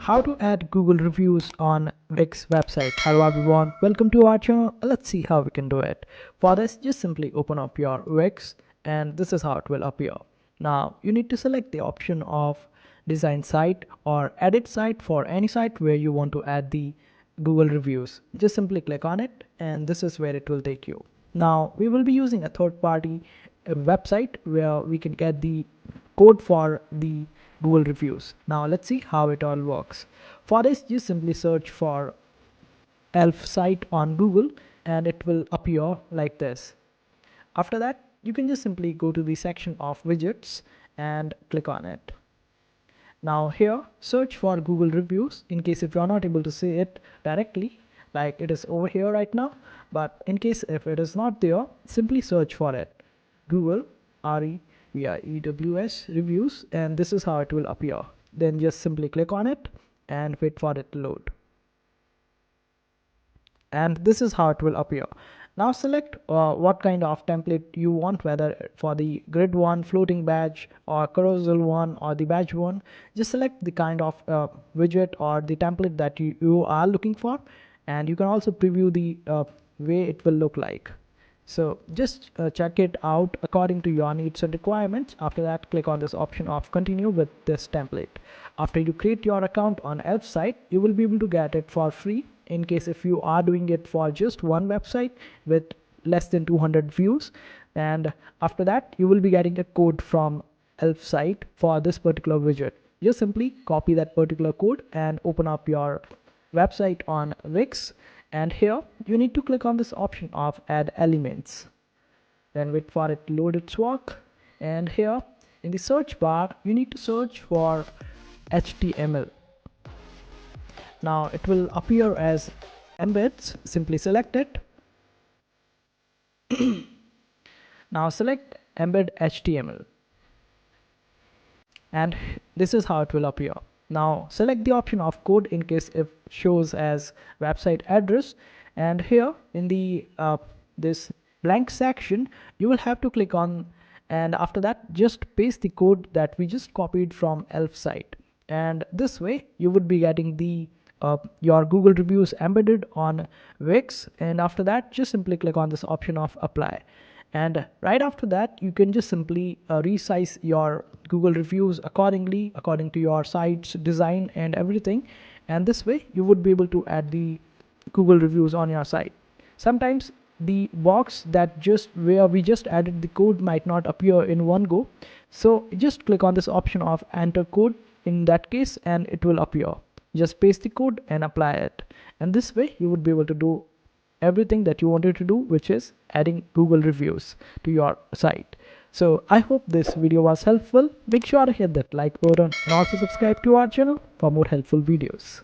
How to add Google reviews on Wix website. Hello everyone, welcome to our channel. Let's see how we can do it. For this, just simply open up your Wix and this is how it will appear. Now you need to select the option of design site or edit site for any site where you want to add the Google reviews. Just simply click on it and this is where it will take you. Now we will be using a third-party website where we can get the code for the Google reviews. Now let's see how it all works. For this, you simply search for ELF site on Google and it will appear like this. After that, you can just simply go to the section of widgets and click on it. Now here, search for Google reviews in case if you are not able to see it directly, like it is over here right now. But in case if it is not there, simply search for it. Google REVIEWS reviews, and this is how it will appear. Then just simply click on it and wait for it to load. And this is how it will appear. Now select what kind of template you want, whether for the grid one, floating badge, or carousel one, or the badge one. Just select the kind of widget or the template that you are looking for, and you can also preview the way it will look like. So just check it out according to your needs and requirements. After that, click on this option of continue with this template. After you create your account on ELF site, you will be able to get it for free in case if you are doing it for just one website with less than 200 views. And after that, you will be getting a code from ELF site for this particular widget. Just simply copy that particular code and open up your website on Wix. And here you need to click on this option of add elements, then wait for it to load its work. And here in the search bar you need to search for HTML. Now it will appear as embeds. Simply select it. Now select embed HTML and this is how it will appear. Now select the option of code in case it shows as website address, and here in the this blank section you will have to click on, and after that just paste the code that we just copied from ELF site, and this way you would be getting the your Google reviews embedded on Wix. And after that, just simply click on this option of apply, and right after that you can just simply resize your Google reviews according to your site's design and everything, and this way you would be able to add the Google reviews on your site. Sometimes the box that just where we just added the code might not appear in one go, so just click on this option of enter code in that case and it will appear. Just paste the code and apply it, and this way you would be able to do everything that you wanted to do, which is adding Google reviews to your site. So I hope this video was helpful. Make sure to hit that like button and also subscribe to our channel for more helpful videos.